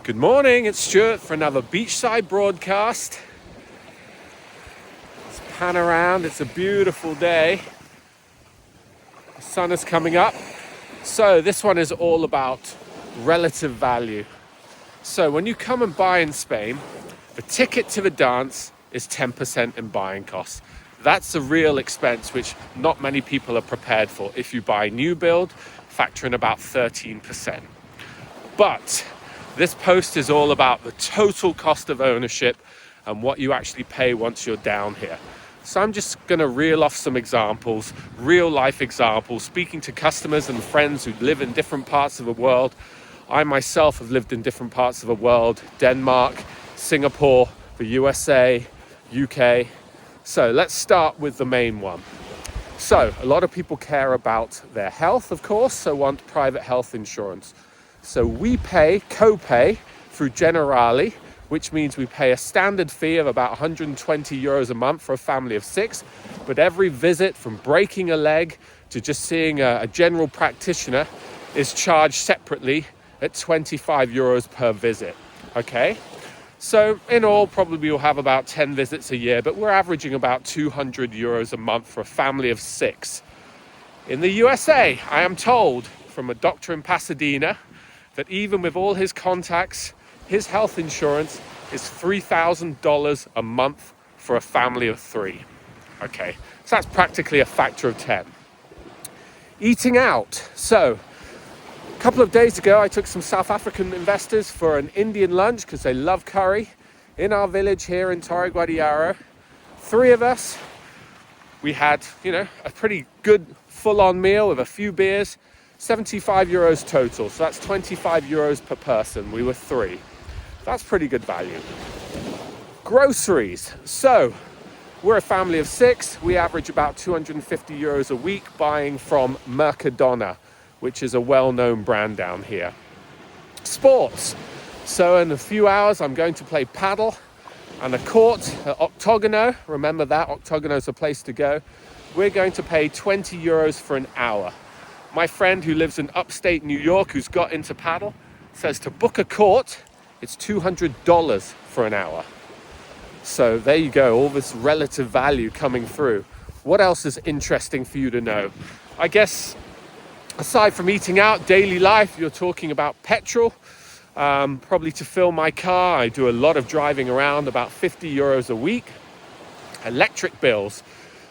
Good morning, it's Stuart for another Beachside broadcast. Let's pan around, it's a beautiful day. The sun is coming up. So this one is all about relative value. So when you come and buy in Spain, the ticket to the dance is 10% in buying costs. That's a real expense which not many people are prepared for. If you buy new build, factor in about 13%. But this post is all about the total cost of ownership and what you actually pay once you're down here. So I'm just going to reel off some examples, real life examples, speaking to customers and friends who live in different parts of the world. I myself have lived in different parts of the world: Denmark, Singapore, the USA, UK. So let's start with the main one. So a lot of people care about their health, of course, so want private health insurance. So we co-pay through Generali, which means we pay a standard fee of about 120 euros a month for a family of 6. But every visit, from breaking a leg to just seeing a general practitioner, is charged separately at 25 euros per visit. Okay? So in all, probably we'll have about 10 visits a year, but we're averaging about 200 euros a month for a family of 6. In the USA, I am told from a doctor in Pasadena that even with all his contacts, his health insurance is $3,000 a month for a family of 3. Okay, so that's practically a factor of 10. Eating out. So a couple of days ago, I took some South African investors for an Indian lunch because they love curry in our village here in Torre Guadiaro. 3 of us. We had, a pretty good full-on meal with a few beers. 75 euros total, so that's 25 euros per person. We were 3. That's pretty good value. Groceries. So we're a family of 6. We average about 250 euros a week buying from Mercadona, which is a well-known brand down here. Sports. So in a few hours, I'm going to play paddle and a court at Octogono. Remember that, Octogono's a place to go. We're going to pay 20 euros for an hour. My friend who lives in upstate New York, who's got into paddle, says to book a court, it's $200 for an hour. So there you go, all this relative value coming through. What else is interesting for you to know? I guess, aside from eating out, daily life, you're talking about petrol. Probably to fill my car, I do a lot of driving around, about 50 euros a week. Electric bills.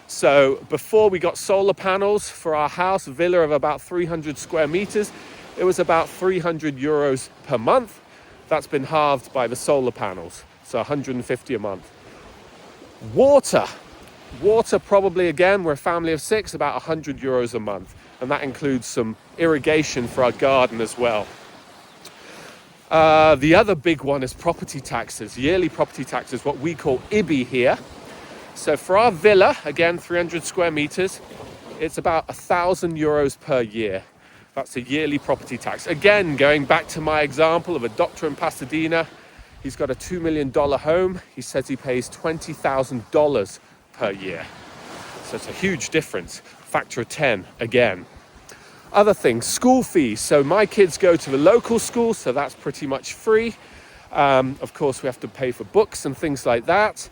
So before we got solar panels for our house, villa of about 300 square meters, it was about 300 euros per month. That's been halved by the solar panels, so 150 a month. Water probably, again, we're a family of 6, about 100 euros a month. And that includes some irrigation for our garden as well. The other big one is property taxes, yearly property taxes, what we call IBI here. So for our villa, again, 300 square meters, it's about 1,000 euros per year. That's a yearly property tax. Again, going back to my example of a doctor in Pasadena, he's got a $2 million home. He says he pays $20,000 per year. So it's a huge difference, factor of 10 again. Other things, school fees. So my kids go to the local school, so that's pretty much free. Of course, we have to pay for books and things like that.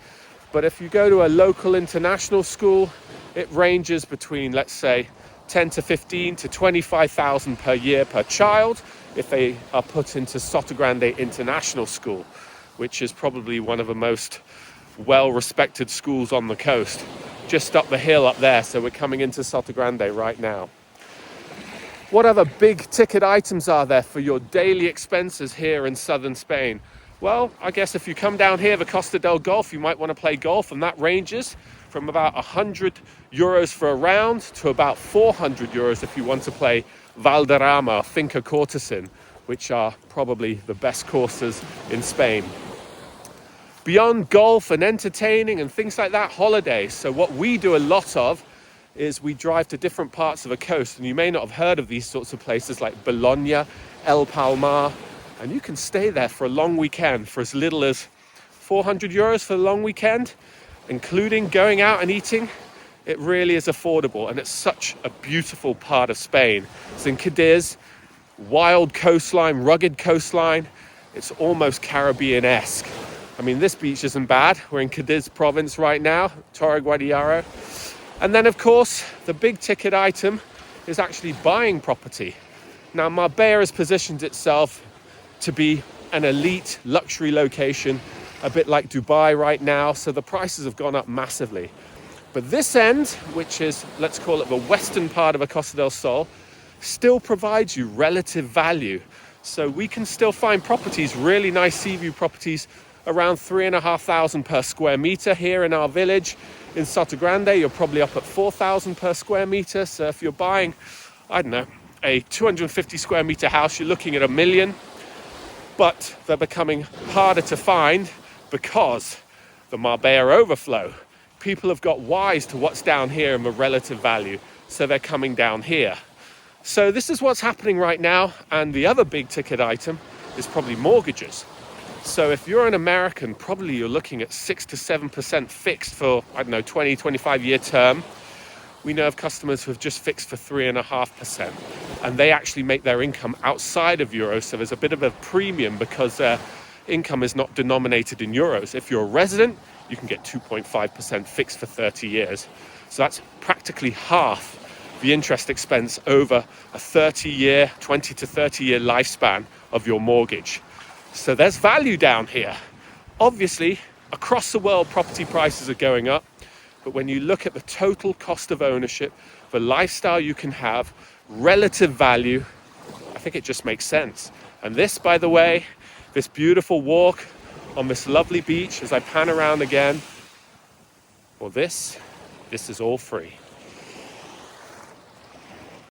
But if you go to a local international school, it ranges between, let's say, 10 to 15 to 25,000 per year per child if they are put into Soto Grande International School, which is probably one of the most well-respected schools on the coast, just up the hill up there. So we're coming into Soto Grande right now. What other big ticket items are there for your daily expenses here in southern Spain? Well, I guess if you come down here, the Costa del Golf, you might want to play golf, and that ranges from about 100 euros for a round to about 400 euros if you want to play Valderrama or Finca Cortesin, which are probably the best courses in Spain. Beyond golf and entertaining and things like that, holidays. So what we do a lot of is we drive to different parts of the coast, and you may not have heard of these sorts of places like Bologna, El Palmar, and you can stay there for a long weekend for as little as 400 euros for a long weekend, including going out and eating. It really is affordable, and it's such a beautiful part of Spain. It's in Cadiz, wild coastline, rugged coastline. It's almost Caribbean-esque. I mean, this beach isn't bad. We're in Cadiz province right now, Torre Guadiaro. And then, of course, the big ticket item is actually buying property. Now, Marbella has positioned itself to be an elite luxury location, a bit like Dubai right now, so the prices have gone up massively. But this end, which is, let's call it the western part of Costa del Sol, still provides you relative value. So we can still find properties, really nice sea view properties, around 3,500 per square meter here in our village. In Soto Grande, you're probably up at 4,000 per square meter. So if you're buying, I don't know, a 250 square meter house, you're looking at $1 million. But they're becoming harder to find because the Marbella overflow. People have got wise to what's down here in the relative value, so they're coming down here. So this is what's happening right now. And the other big ticket item is probably mortgages. So if you're an American, probably you're looking at 6 to 7% fixed for, I don't know, 20, 25-year term. We know of customers who have just fixed for 3.5%. And they actually make their income outside of euros. So there's a bit of a premium because their income is not denominated in euros. If you're a resident, you can get 2.5% fixed for 30 years. So that's practically half the interest expense over a 30-year, 20 to 30-year lifespan of your mortgage. So there's value down here. Obviously, across the world, property prices are going up. But when you look at the total cost of ownership, the lifestyle you can have, relative value, I think it just makes sense. And this, by the way, this beautiful walk on this lovely beach as I pan around again, well, this is all free.